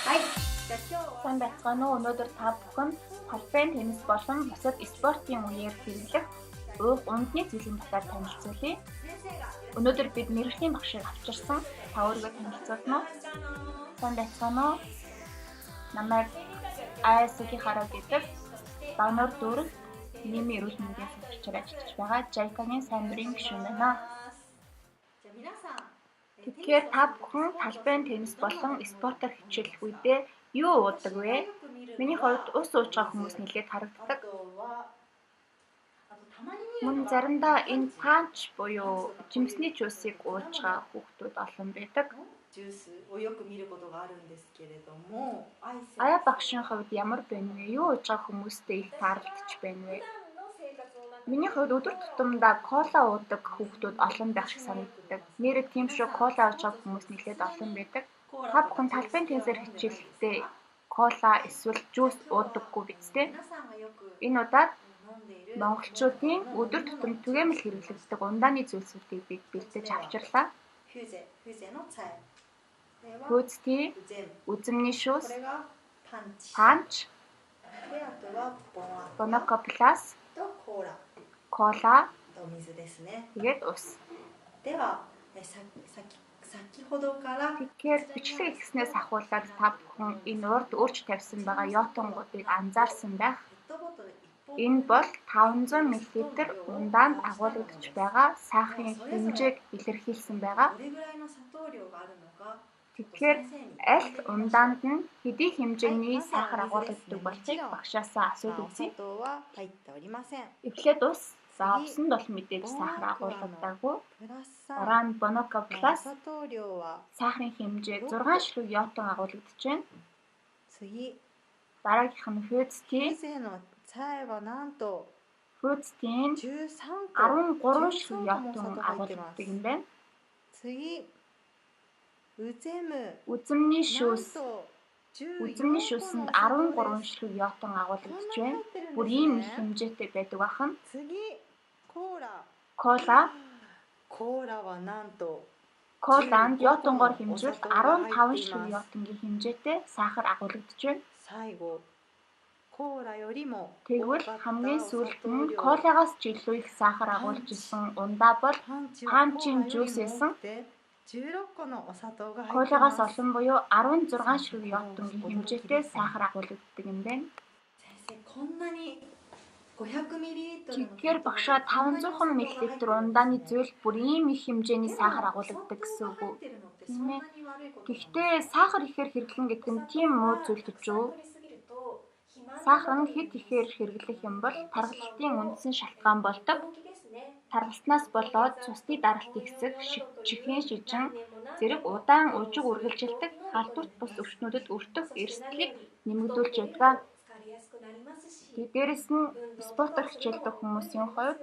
Сайн байцгаана уу? Өнөөдөр та бүхэн талбайн теннис болон бусад спортын үеэр хэрэглэх уух ундны зүйлийн талаар танилцуулъя. Өнөөдөр бид мэргэжлийн багшийг авчирсан. Та өөрийгөө танилцуулна уу? Сайн байцгаана уу? Намайг IS-ийнхаараа гэдэг Бануур дүүрэг нийгмийн эрүүл мэндийн салбарчаар ажиллаж байгаа JICA-гийн сайн дурын гишүүн байна. Тэгэхээр та бүхэн талбайн теннис болон спортоор хичээлэх үедээ юу уудаг вэ? Миний хувьд ус уужгаа хүмүүс нэлээд харагддаг. Мөн заримдаа энэ панч буюу жимсний жуусыг уужгаа хүүхдүүд олон байдаг. Ая багшийн хувьд ямар байна вэ? Юу уужгаа хүмүүстэй их таарлаж байна вэ? Миний хувьд өдөр тутамдаа кола уудаг хүүхдүүд олон байх шиг санагддаг. Нэрээ тийм шүү, кола уужгаа хүмүүс нэлээд олон байдаг. Та бүхэн талбайн теннисээр хичээлэхдээ кола эсвэл жуус уудаггүй биз дээ? Энэ удаад монголчуудын өдөр тутамд түгээмэл хэрэглэгддэг ундааны зүйлсүүдийг бид бэлдэж авчирлаа. Хөөцтэй, үзэмний шүүс, панч, боноко плюс, кола, тэгээд ус. Тэгэхээр бичлэг ихснээс ахуулаад та бүхэн энэ урд өөрч тавьсан байгаа йотонгуудыг анзаарсан байх. Энэ бол 500 мл ундаанд агуулгадж байгаа сахарын хэмжээг илэрхийлсэн байгаа. Тэгэхээр аль ундаанд нь хэдий хэмжээний сахар агуулгаддаг болохыг багшаасаа асууж үзье. Эхлээд ус. За усанд бол мэдээж сахар агуулгадаагүй. Уран боноко плюс сахарын хэмжээг 6 ширхэг йотон агуулгадж байна. Дараагийнх нь хөөцтэй. Хөөцтэй 13 ширхэг йотон агуулгаддаг юм байна. Үзэмний шүүс. Үзэмний шүүсэнд 13 ширхэг йотон агуулгадж байна. Бүр ийм их хэмжээтэй байдаг бахан. Кола. Коланд йотонгоор хэмжүүл 15 ширхэг йотонгийн хэмжээтэй сахар агуулгадж байна. Тэгвэл хамгийн сүүлд нь колагаас ч илүү их сахар агуулж исэн ундаа бол панчийн жуус эсэн. Колагаас олон буюу 16 ширхэг йотонгийн хэмжээтэй сахар агуулгаддаг юм байна. Тэгэхээр багшаа 500 мл ундааны зүйл бүр ийм их хэмжээний сахар агуулгаддаг гэсэн үг үү? Тийм ээ. Гэхдээ сахар ихээр хэрэглэн гэдэг нь тийм муу зүйл гэж үү? Сахар нь хэд ихээр хэрэглэх юм бол тархалтын үндсэн шалтгаан болдог. Тархалтнаас болоод цусны даралт ихсэх, чихрийн шижин зэрэг удаан ужиг үргэлжилдэг халдварт бус өвчнүүдэд өртөх эрсдлийг нэмэгдүүлж байдаг. Дээрээс нь спортоор хичээлдэг хүмүүсийн хувьд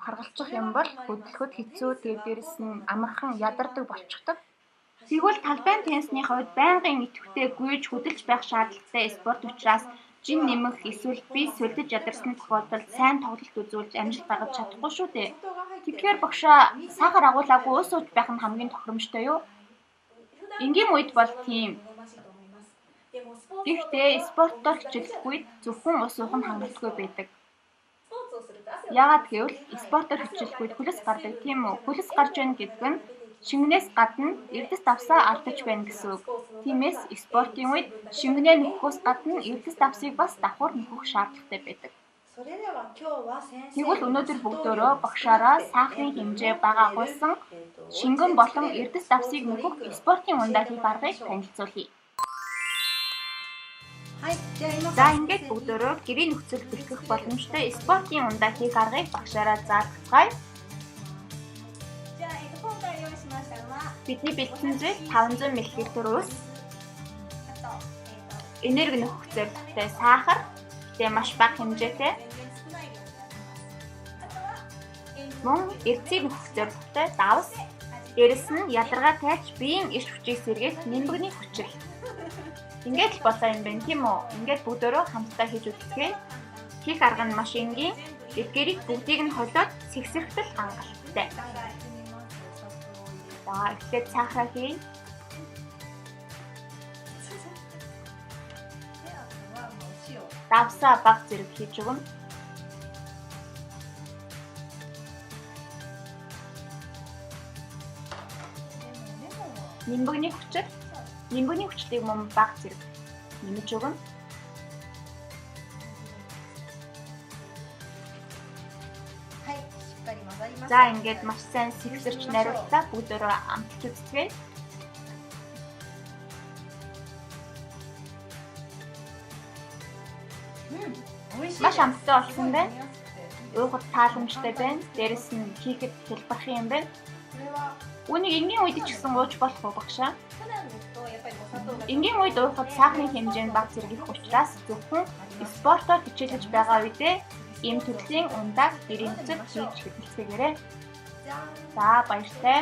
харгалзах юм бол хөдөлгөхөд хэцүү, дээрээс нь амархан ядардаг болчихдог. Тэгвэл талбайн теннисний хувьд байнгын идэвхтэй гүйж хөдөлж байх шаардлагатай спорт учраас жин нэмэх эсвэл бие сулдаж ядарсан тохиолдолд сайн тоглолт үзүүлж амжилт гаргаж чадахгүй шүү дээ. Тэгэхээр багшаа сахар агуулаагүй ус ууж байх нь хамгийн тохиромжтой юу? Энгийн үед бол тийм. Гэхдээ спортоор хичээлэх үед зөвхөн ус уух нь хангалтгүй байдаг. Яагаад гэвэл спортоор хичээлэх үед хөлс гардаг тийм үү? Хөлс гарч байна гэдэг нь шингэнээс гадна эрдэс давсаа алдаж байна гэсэн үг. Тиймээс спортын үед шингэнээ нөхөхөөс гадна эрдэс давсыг бас давхар нөхөх шаардлагатай байдаг. Тэгвэл өнөөдөр бүгдөө багшаараа сахарын хэмжээ бага агуулсан шингэн болон эрдэс давсыг нөхөх спортын ундааны аргыг танилцуулъя. За ингээд бүгдөө гэрийн нөхцөл бэлтгэх боломжтой спортын ундаа хийх аргыг багшаараа заалгацгаая. Бидний бэлтгэн зүйл 500 мл ус, энерги нөхөх зорилготой сахар, тэгээ маш бага хэмжээтэй. Мөн эрдэсийг нөхөх зорилготой давс, дээрэс нь ядаргаа тайлж биеийн эрч хүчийг сэргээх нэмбэгний хүчил. Ингээд л болоо юм байна тийм үү? Ингээд бүгдөө хамтдаа хийж үзлээ. Хийх арга нь маш энгийн. Эдгээрийг бүгдийг нь холиод сэгсэрхтэл хангалттай. За эхлээд сахараа хий. давсаа бага зэрэг хийж өгнө. Нимбэгний хүчлийг мөн бага зэрэг нэмж өгнө. За ингээд маш сайн сэвсэрч найрууллаа. Бүгдөө амталж үзье. Маш амттай болсон байна. Уухад тааламжтай байна. Дээрэс нь хийхэд хэлбэрх юм байна. Үүнийг энгийн үед ч гэсэн ууж болох уу багшаа? Энгийн үед уухад сахарын хэмжээ нь бага зэрэг их учраас зөвхөн спортоор хичээлж байгаа үедээ ийм төрлийн ундааг гэрийн нөхцөл хийж хөдөлгөөгээрэй. За баяртай.